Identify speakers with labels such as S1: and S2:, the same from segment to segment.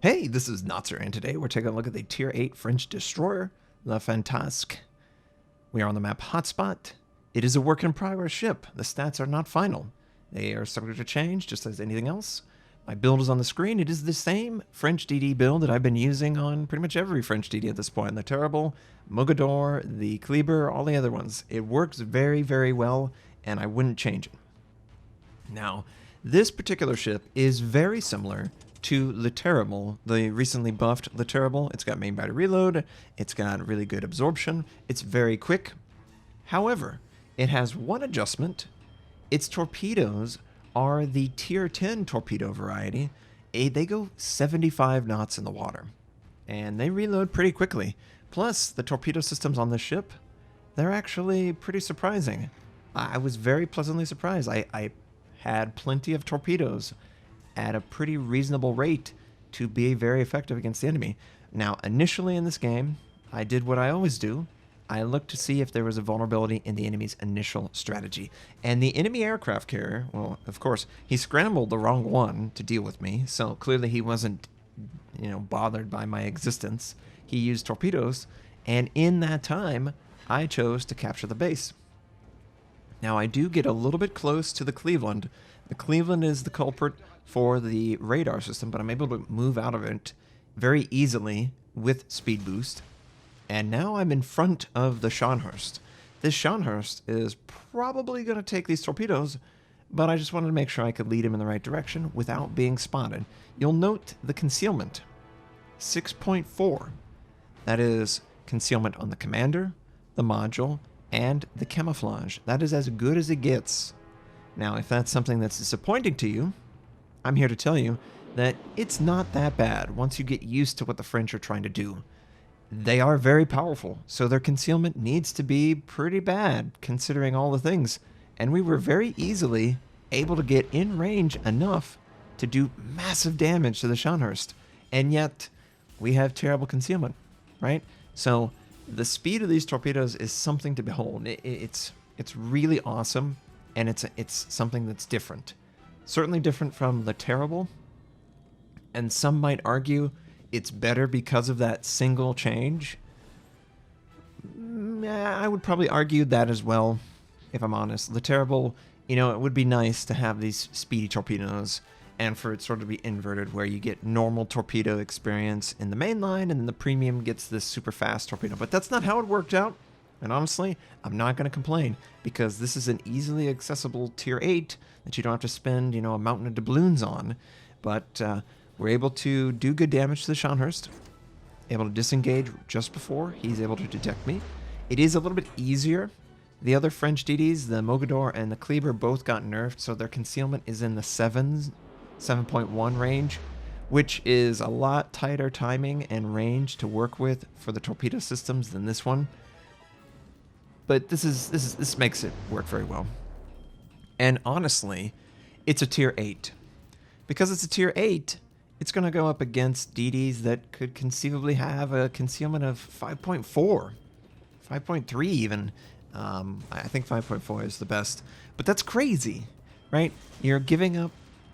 S1: Hey, this is Notser, and today we're taking a look at the Tier 8 French destroyer, the Fantasque. We are on the map Hotspot. It is a work-in-progress ship. The stats are not final. They are subject to change, just as anything else. My build is on the screen. It is the same French DD build that I've been using on pretty much every French DD at this point. The Terrible, Mogador, the Kleber, all the other ones. It works very, very well, and I wouldn't change it. Now, this particular ship is very similar to Le Terrible, the recently buffed Le Terrible. It's got main battery reload, it's got really good absorption, it's very quick. However, it has one adjustment. Its torpedoes are the Tier 10 torpedo variety. They go 75 knots in the water, and they reload pretty quickly. Plus, the torpedo systems on this ship, they're actually pretty surprising. I was very pleasantly surprised. I had plenty of torpedoes at a pretty reasonable rate to be very effective against the enemy. Now, initially in this game, I did what I always do. I looked to see if there was a vulnerability in the enemy's initial strategy. And the enemy aircraft carrier, well, of course, he scrambled the wrong one to deal with me, so clearly he wasn't, bothered by my existence. He used torpedoes, and in that time, I chose to capture the base. Now, I do get a little bit close to the Cleveland. The Cleveland is the culprit for the radar system, but I'm able to move out of it very easily with speed boost. And now I'm in front of the Scharnhorst. This Scharnhorst is probably going to take these torpedoes, but I just wanted to make sure I could lead him in the right direction without being spotted. You'll note the concealment, 6.4. That is concealment on the commander, the module, and the camouflage. That is as good as it gets. Now, if that's something that's disappointing to you, I'm here to tell you that it's not that bad once you get used to what the French are trying to do. They are very powerful, so their concealment needs to be pretty bad, considering all the things. And we were very easily able to get in range enough to do massive damage to the Scharnhorst. And yet, we have terrible concealment, right? So, the speed of these torpedoes is something to behold. It's really awesome, and it's something that's different. Certainly different from the Terrible, and some might argue it's better because of that single change. I would probably argue that as well, if I'm honest. The Terrible, it would be nice to have these speedy torpedoes, and for it sort of be inverted, where you get normal torpedo experience in the main line, and then the premium gets this super fast torpedo. But that's not how it worked out. And honestly, I'm not going to complain, because this is an easily accessible Tier 8 that you don't have to spend, a mountain of doubloons on. But we're able to do good damage to the Scharnhorst, able to disengage just before he's able to detect me. It is a little bit easier. The other French DDs, the Mogador and the Kleber, both got nerfed, so their concealment is in the 7.1 range, which is a lot tighter timing and range to work with for the torpedo systems than this one. But this makes it work very well. And honestly, it's a Tier 8. Because it's a Tier 8, it's going to go up against DDs that could conceivably have a concealment of 5.4, 5.3 even. I think 5.4 is the best. But that's crazy, right? You're giving up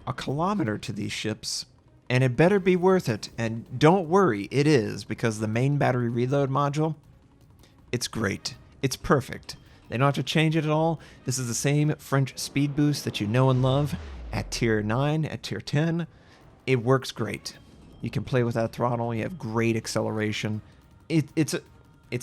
S1: a kilometer to these ships, and it better be worth it. And don't worry, it is, because the main battery reload module, it's great. It's perfect. They don't have to change it at all. This is the same French speed boost that you know and love at Tier 9, at Tier 10. It works great. You can play with that throttle. You have great acceleration. It's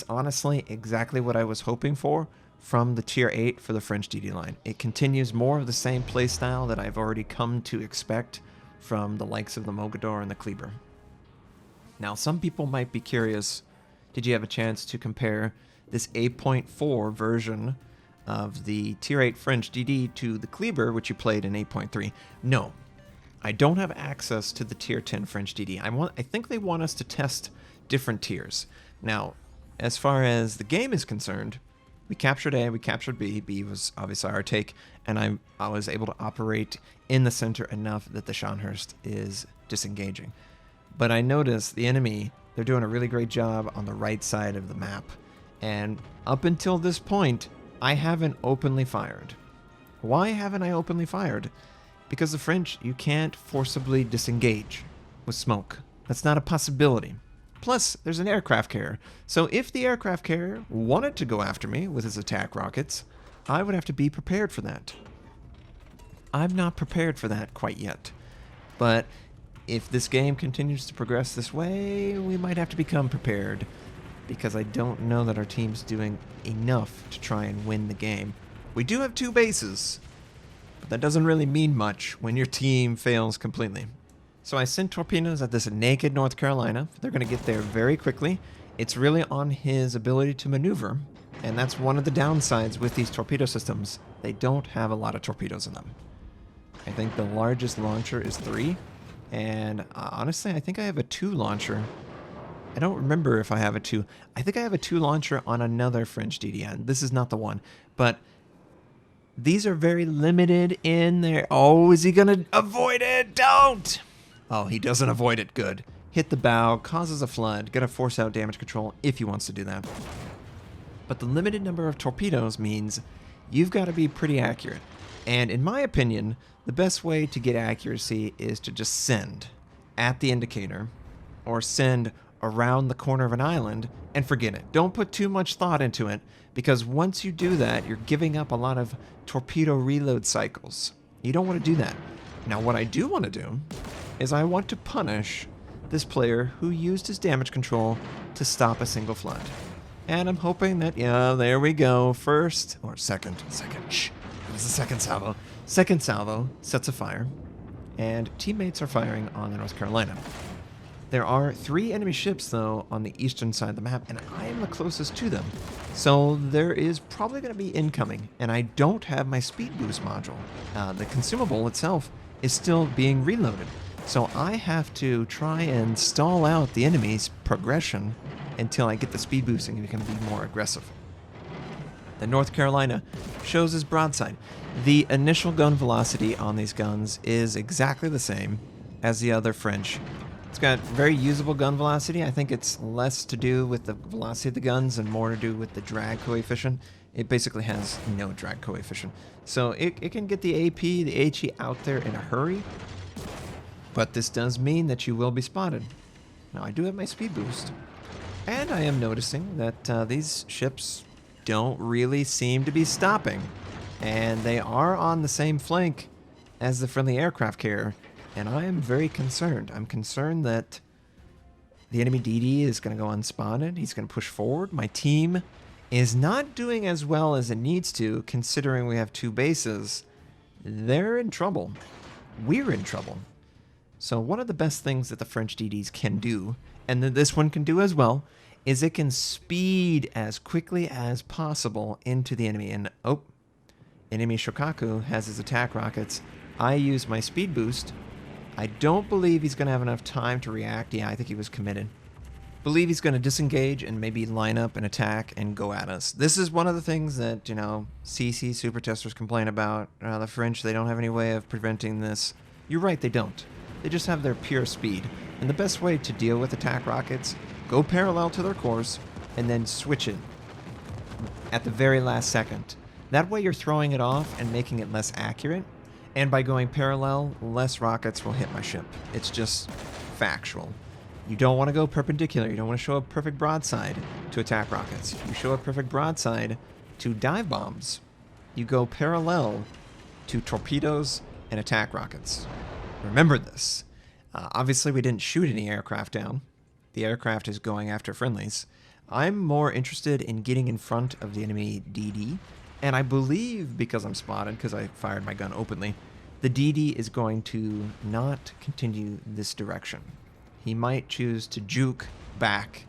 S1: honestly exactly what I was hoping for from the Tier 8 for the French DD line. It continues more of the same playstyle that I've already come to expect from the likes of the Mogador and the Kleber. Now, some people might be curious, did you have a chance to compare this 8.4 version of the Tier 8 French DD to the Kleber, which you played in 8.3? No, I don't have access to the Tier 10 French DD. I think they want us to test different tiers. Now, as far as the game is concerned, we captured A, we captured B. B was obviously our take, and I was able to operate in the center enough that the Scharnhorst is disengaging. But I noticed the enemy, they're doing a really great job on the right side of the map. And up until this point, I haven't openly fired. Why haven't I openly fired? Because the French, you can't forcibly disengage with smoke. That's not a possibility. Plus, there's an aircraft carrier. So if the aircraft carrier wanted to go after me with his attack rockets, I would have to be prepared for that. I'm not prepared for that quite yet. But if this game continues to progress this way, we might have to become prepared, because I don't know that our team's doing enough to try and win the game. We do have 2 bases, but that doesn't really mean much when your team fails completely. So I sent torpedoes at this naked North Carolina. They're going to get there very quickly. It's really on his ability to maneuver, and that's one of the downsides with these torpedo systems. They don't have a lot of torpedoes in them. I think the largest launcher is 3, and honestly, I think I have a 2 launcher. I don't remember if I have a 2. I think I have a 2 launcher on another French DDN. This is not the one, but these are very limited in there. Oh, is he going to avoid it? Don't! Oh, he doesn't avoid it. Good. Hit the bow, causes a flood, gotta force out damage control if he wants to do that. But the limited number of torpedoes means you've got to be pretty accurate. And in my opinion, the best way to get accuracy is to just send at the indicator or send around the corner of an island and forget it. Don't put too much thought into it, because once you do that, you're giving up a lot of torpedo reload cycles. You don't want to do that. Now, what I do want to do is I want to punish this player who used his damage control to stop a single flood. And I'm hoping that, yeah, there we go. First, or second, shh. It was the second salvo. Second salvo sets a fire, and teammates are firing on the North Carolina. There are 3 enemy ships, though, on the eastern side of the map, and I am the closest to them. So there is probably going to be incoming, and I don't have my speed boost module. The consumable itself is still being reloaded. So I have to try and stall out the enemy's progression until I get the speed boosting and can be more aggressive. The North Carolina shows his broadside. The initial gun velocity on these guns is exactly the same as the other French. It's got very usable gun velocity. I think it's less to do with the velocity of the guns and more to do with the drag coefficient. It basically has no drag coefficient. So it can get the AP, the HE out there in a hurry. But this does mean that you will be spotted. Now, I do have my speed boost. And I am noticing that these ships don't really seem to be stopping. And they are on the same flank as the friendly aircraft carrier. And I am very concerned. I'm concerned that the enemy DD is going to go unspotted. He's going to push forward. My team is not doing as well as it needs to, considering we have 2 bases. They're in trouble. We're in trouble. So one of the best things that the French DDs can do, and that this one can do as well, is it can speed as quickly as possible into the enemy. And, oh, enemy Shokaku has his attack rockets. I use my speed boost. I don't believe he's going to have enough time to react. Yeah, I think he was committed. Believe he's going to disengage and maybe line up and attack and go at us. This is one of the things that, you know, CC super testers complain about. The French, they don't have any way of preventing this. You're right, they don't. They just have their pure speed. And the best way to deal with attack rockets, go parallel to their course and then switch it at the very last second. That way you're throwing it off and making it less accurate. And by going parallel, less rockets will hit my ship. It's just factual. You don't want to go perpendicular. You don't want to show a perfect broadside to attack rockets. You show a perfect broadside to dive bombs. You go parallel to torpedoes and attack rockets. Remember this. Obviously, we didn't shoot any aircraft down. The aircraft is going after friendlies. I'm more interested in getting in front of the enemy DD. And I believe, because I'm spotted, because I fired my gun openly, the DD is going to not continue this direction. He might choose to juke back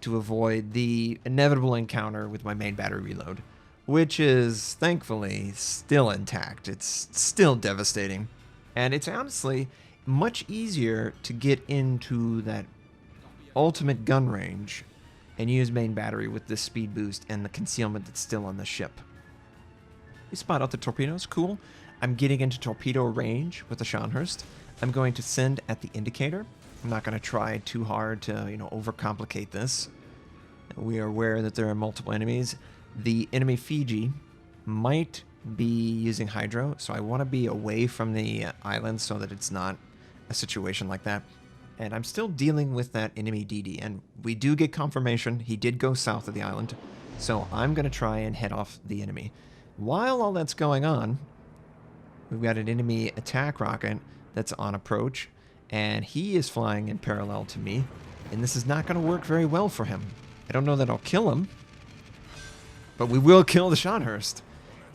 S1: to avoid the inevitable encounter with my main battery reload, which is, thankfully, still intact. It's still devastating. And it's honestly much easier to get into that ultimate gun range and use main battery with this speed boost and the concealment that's still on the ship. We spot out the torpedoes, cool. I'm getting into torpedo range with the Scharnhorst. I'm going to send at the indicator. I'm not going to try too hard to, overcomplicate this. We are aware that there are multiple enemies. The enemy Fiji might be using hydro, so I want to be away from the island so that it's not a situation like that. And I'm still dealing with that enemy DD. And we do get confirmation. He did go south of the island. So I'm going to try and head off the enemy. While all that's going on, we've got an enemy attack rocket that's on approach. And he is flying in parallel to me. And this is not going to work very well for him. I don't know that I'll kill him. But we will kill the Scharnhorst.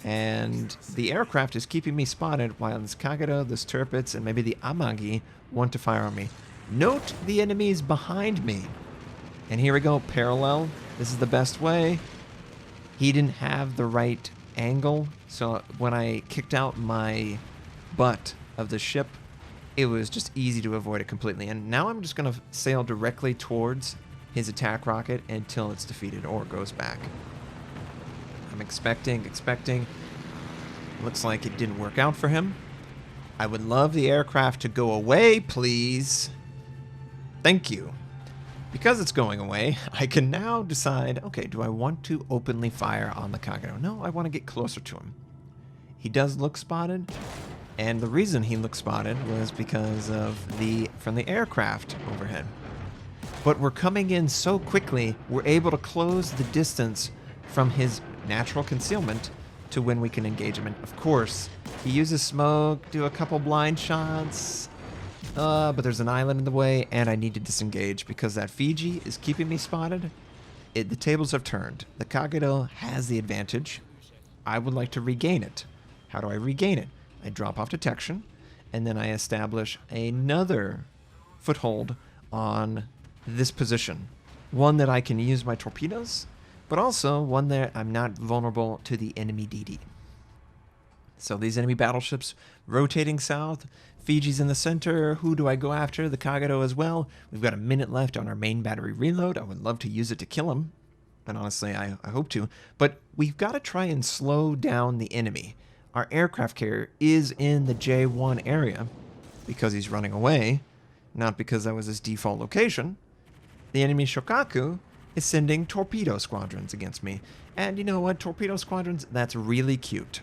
S1: And the aircraft is keeping me spotted while this Kagero, this Tirpitz, and maybe the Amagi want to fire on me. Note the enemies behind me. And here we go, parallel. This is the best way. He didn't have the right angle, so when I kicked out my butt of the ship, it was just easy to avoid it completely. And now I'm just going to sail directly towards his attack rocket until it's defeated or goes back. I'm expecting. Looks like it didn't work out for him. I would love the aircraft to go away, please. Thank you. Because it's going away, I can now decide, okay, do I want to openly fire on the Kagero? No, I want to get closer to him. He does look spotted, and the reason he looked spotted was because of from the aircraft overhead. But we're coming in so quickly, we're able to close the distance from his natural concealment to when we can engage him. And of course, he uses smoke, do a couple blind shots, but there's an island in the way, and I need to disengage because that Fiji is keeping me spotted. The tables have turned. The Kagero has the advantage. I would like to regain it. How do I regain it? I drop off detection, and then I establish another foothold on this position. One that I can use my torpedoes, but also one that I'm not vulnerable to the enemy DD. So these enemy battleships rotating south. Fiji's in the center. Who do I go after? The Kagero as well. We've got a minute left on our main battery reload. I would love to use it to kill him. And honestly, I hope to. But we've got to try and slow down the enemy. Our aircraft carrier is in the J1 area because he's running away, not because that was his default location. The enemy Shokaku is sending torpedo squadrons against me. And you know what? Torpedo squadrons, that's really cute.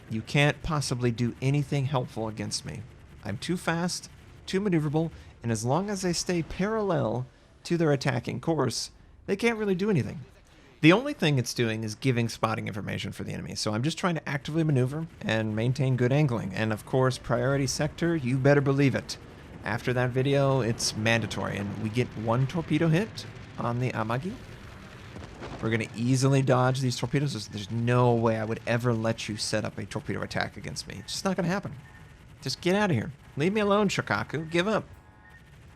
S1: You can't possibly do anything helpful against me. I'm too fast, too maneuverable, and as long as they stay parallel to their attacking course, they can't really do anything. The only thing it's doing is giving spotting information for the enemy, so I'm just trying to actively maneuver and maintain good angling. And of course, priority sector, you better believe it. After that video, it's mandatory, and we get one torpedo hit on the Amagi. We're going to easily dodge these torpedoes. There's no way I would ever let you set up a torpedo attack against me. It's just not going to happen. Just get out of here. Leave me alone, Shokaku. Give up.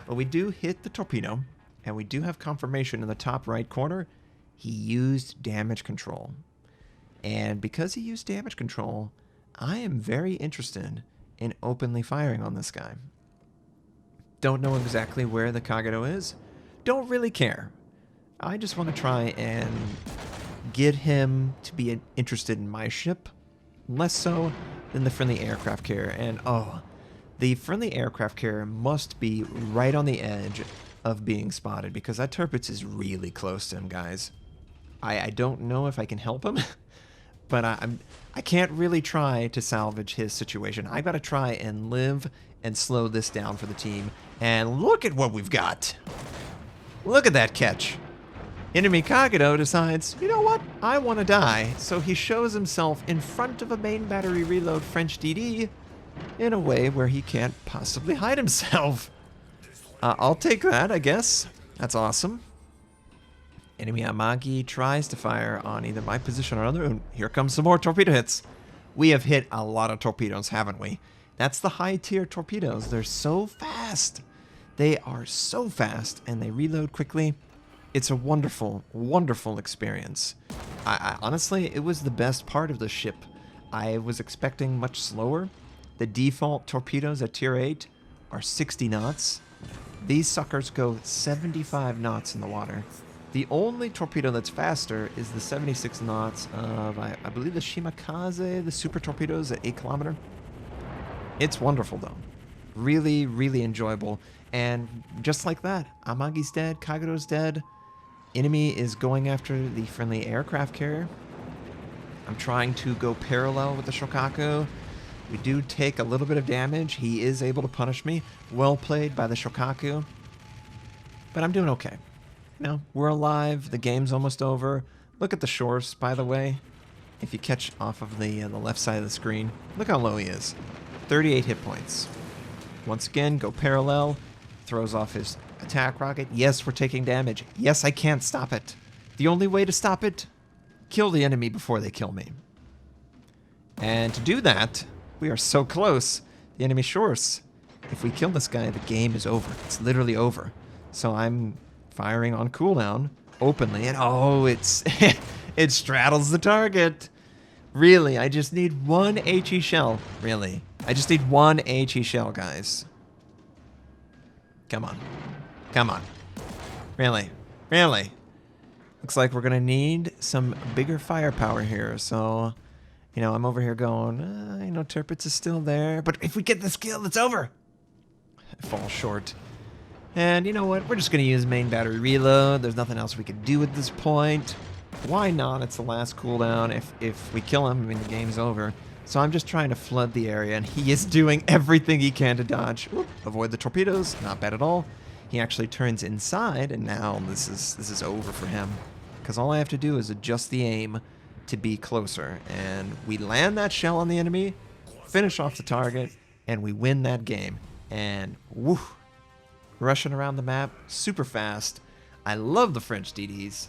S1: But we do hit the torpedo, and we do have confirmation in the top right corner. He used damage control. And because he used damage control, I am very interested in openly firing on this guy. Don't know exactly where the Kagero is. Don't really care. I just want to try and get him to be interested in my ship, less so than the friendly aircraft carrier. And oh, the friendly aircraft carrier must be right on the edge of being spotted because that Tirpitz is really close to him, guys. I don't know if I can help him, but I can't really try to salvage his situation. I've got to try and live and slow this down for the team. And look at what we've got. Look at that catch. Enemy Kagero decides, you know what? I want to die. So he shows himself in front of a main battery reload French DD in a way where he can't possibly hide himself. I'll take that, I guess. That's awesome. Enemy Amagi tries to fire on either my position or another. And here comes some more torpedo hits. We have hit a lot of torpedoes, haven't we? That's the high-tier torpedoes. They're so fast. They are so fast, and they reload quickly. It's a wonderful, wonderful experience. I honestly, it was the best part of the ship. I was expecting much slower. The default torpedoes at Tier 8 are 60 knots. These suckers go 75 knots in the water. The only torpedo that's faster is the 76 knots of, I believe, the Shimakaze, the super torpedoes at 8 kilometer. It's wonderful, though. Really, really enjoyable. And just like that, Amagi's dead, Kagero's dead. Enemy is going after the friendly aircraft carrier. I'm trying to go parallel with the Shokaku. We do take a little bit of damage. He is able to punish me. Well played by the Shokaku. But I'm doing okay. You know, we're alive. The game's almost over. Look at the shores, by the way. If you catch off of the left side of the screen, look how low he is. 38 hit points. Once again, go parallel. Throws off his attack rocket. Yes, we're taking damage. Yes, I can't stop it. The only way to stop it, kill the enemy before they kill me. And to do that, we are so close. The enemy shores. If we kill this guy, the game is over. It's literally over. So I'm firing on cooldown openly, and oh, it's it straddles the target. Really, I just need one HE shell. Really, I just need one HE shell, guys. Come on. Come on. Really? Really? Looks like we're going to need some bigger firepower here. So, you know, I'm over here going, you know, Tirpitz is still there. But if we get this kill, it's over. I fall short. And you know what? We're just going to use main battery reload. There's nothing else we can do at this point. Why not? It's the last cooldown. If we kill him, I mean, the game's over. So I'm just trying to flood the area, and he is doing everything he can to dodge. Whoop, avoid the torpedoes. Not bad at all. He actually turns inside, and now this is over for him. Because all I have to do is adjust the aim to be closer. And we land that shell on the enemy, finish off the target, and we win that game. And woo, rushing around the map, super fast. I love the French DDs.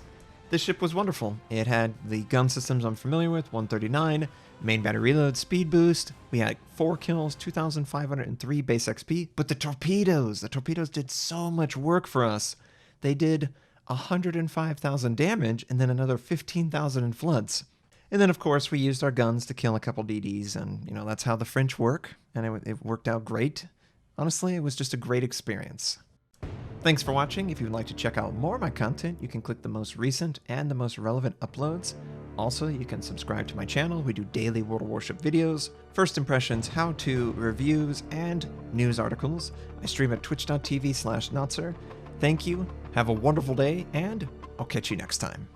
S1: This ship was wonderful. It had the gun systems I'm familiar with, 139, main battery reload, speed boost. We had 4 kills, 2,503 base XP. But the torpedoes did so much work for us. They did 105,000 damage and then another 15,000 in floods. And then, of course, we used our guns to kill a couple DDs, and, you know, that's how the French work, and it worked out great. Honestly, it was just a great experience. Thanks for watching. If you would like to check out more of my content, you can click the most recent and the most relevant uploads. Also, you can subscribe to my channel. We do daily World of Warship videos, first impressions, how-to, reviews, and news articles. I stream at twitch.tv/Notser. Thank you, have a wonderful day, and I'll catch you next time.